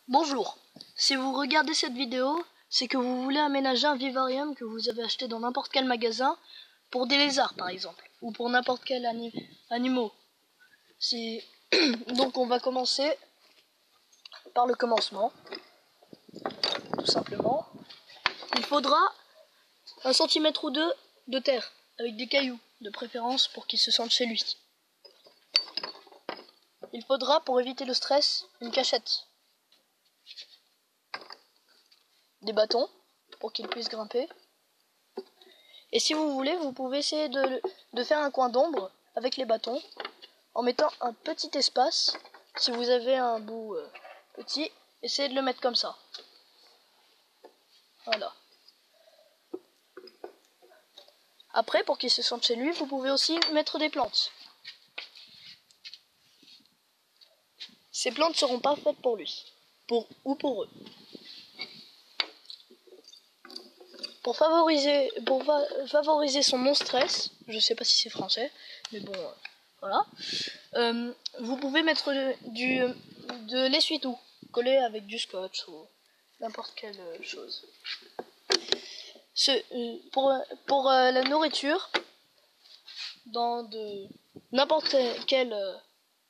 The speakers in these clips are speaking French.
Bonjour, si vous regardez cette vidéo, c'est que vous voulez aménager un vivarium que vous avez acheté dans n'importe quel magasin pour des lézards par exemple, ou pour n'importe quel animaux. Donc on va commencer par le commencement, tout simplement. Il faudra 1 centimètre ou 2 de terre, avec des cailloux, de préférence pour qu'il se sente chez lui. Il faudra, pour éviter le stress, une cachette. Des bâtons pour qu'il puisse grimper. Et si vous voulez, vous pouvez essayer de faire un coin d'ombre avec les bâtons en mettant un petit espace. Si vous avez un bout petit, essayez de le mettre comme ça. Voilà. Après, pour qu'il se sente chez lui, vous pouvez aussi mettre des plantes. Ces plantes ne seront pas faites pour lui, pour eux. Pour favoriser son non-stress, je sais pas si c'est français, mais bon, voilà. Vous pouvez mettre de l'essuie-tout, collé avec du scotch ou n'importe quelle chose. Pour la nourriture, dans n'importe quelle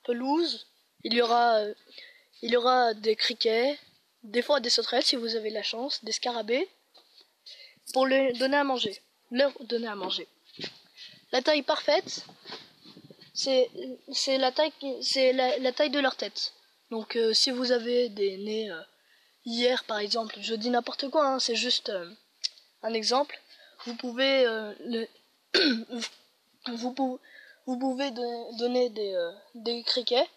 pelouse, il y aura des criquets, des fois des sauterelles si vous avez la chance, des scarabées, pour leur donner à manger. La taille parfaite, c'est la taille de leur tête. Donc si vous avez des nez hier par exemple, je dis n'importe quoi, hein, c'est juste un exemple. Vous pouvez vous pouvez donner des criquets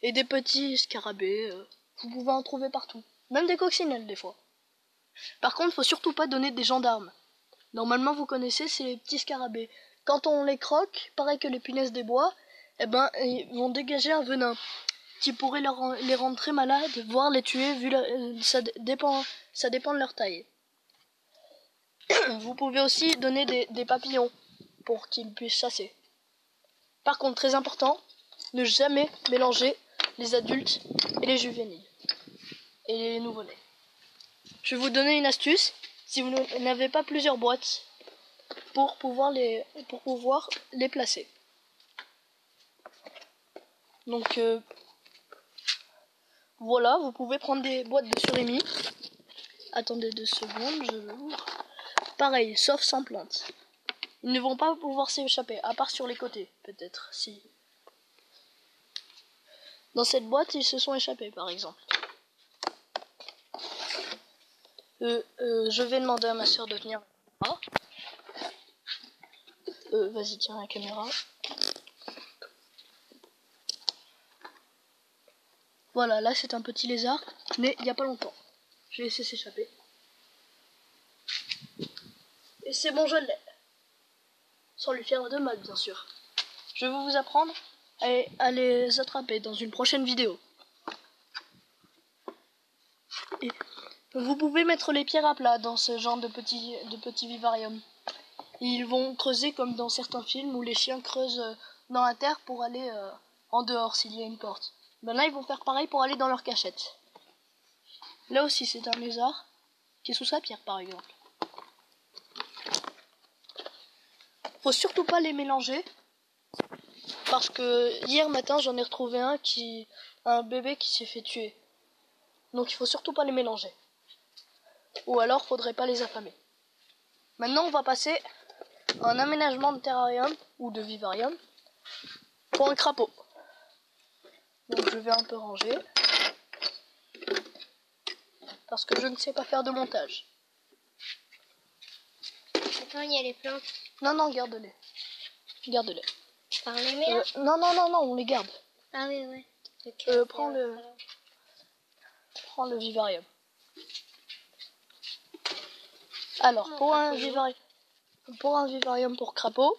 et des petits scarabées. Vous pouvez en trouver partout, même des coccinelles des fois. Par contre, faut surtout pas donner des gendarmes. Normalement, vous connaissez, c'est les petits scarabées. Quand on les croque, pareil que les punaises des bois, ils vont dégager un venin qui pourrait les rendre très malades, voire les tuer, ça dépend de leur taille. Vous pouvez aussi donner des papillons pour qu'ils puissent chasser. Par contre, très important, ne jamais mélanger les adultes et les juvéniles et les nouveau-nés. Je vais vous donner une astuce si vous n'avez pas plusieurs boîtes pour pouvoir les placer. Donc voilà, vous pouvez prendre des boîtes de surimi. Attendez 2 secondes, je l'ouvre. Pareil, sauf sans plantes. Ils ne vont pas pouvoir s'échapper, à part sur les côtés, peut-être, si. Dans cette boîte, ils se sont échappés, par exemple. Je vais demander à ma soeur de venir. Vas-y, tiens la caméra. Voilà, là c'est un petit lézard, né il n'y a pas longtemps. Je l'ai laissé s'échapper. Et c'est bon, je l'ai. Sans lui faire de mal, bien sûr. Je vais vous apprendre à les attraper dans une prochaine vidéo. Et vous pouvez mettre les pierres à plat dans ce genre de petits vivariums. Ils vont creuser comme dans certains films où les chiens creusent dans la terre pour aller en dehors s'il y a une porte. Ben là, ils vont faire pareil pour aller dans leur cachette. Là aussi, c'est un lézard qui est sous sa pierre, par exemple. Faut surtout pas les mélanger parce que hier matin, j'en ai retrouvé un bébé qui s'est fait tuer. Donc il faut surtout pas les mélanger. Ou alors, faudrait pas les affamer. Maintenant, on va passer à un aménagement de terrarium ou de vivarium pour un crapaud. Donc je vais un peu ranger parce que je ne sais pas faire de montage. Attends, il y a les plantes. Non, garde-les. Garde-les. Par les mets non, on les garde. Ah oui, ouais. Okay, prends le vivarium. Alors, pour un vivarium pour crapaud,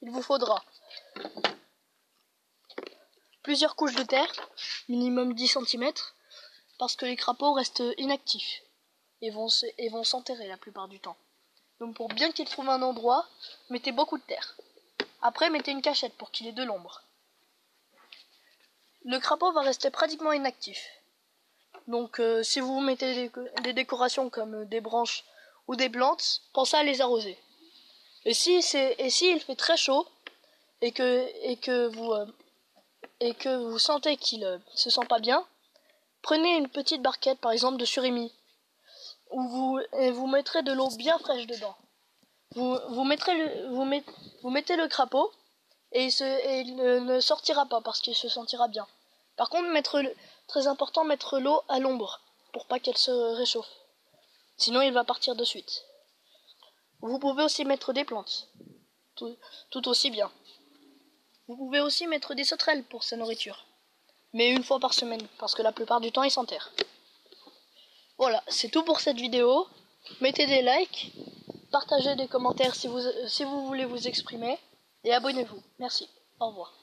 il vous faudra plusieurs couches de terre, minimum 10 cm, parce que les crapauds restent inactifs et vont s'enterrer la plupart du temps. Donc pour bien qu'ils trouvent un endroit, mettez beaucoup de terre. Après, mettez une cachette pour qu'il ait de l'ombre. le crapaud va rester pratiquement inactif. Donc si vous mettez des décorations comme des branches ou des plantes, pensez à les arroser. Et si il fait très chaud et que vous sentez qu'il se sent pas bien, prenez une petite barquette par exemple de surimi où vous mettrez de l'eau bien fraîche dedans. Vous mettez le crapaud et il ne sortira pas parce qu'il se sentira bien. Par contre, très important, mettre l'eau à l'ombre pour pas qu'elle se réchauffe. Sinon, il va partir de suite. Vous pouvez aussi mettre des plantes, tout aussi bien. Vous pouvez aussi mettre des sauterelles pour sa nourriture, mais une fois par semaine, parce que la plupart du temps, ils s'enterrent. Voilà, c'est tout pour cette vidéo. Mettez des likes, partagez des commentaires si vous voulez vous exprimer, et abonnez-vous. Merci, au revoir.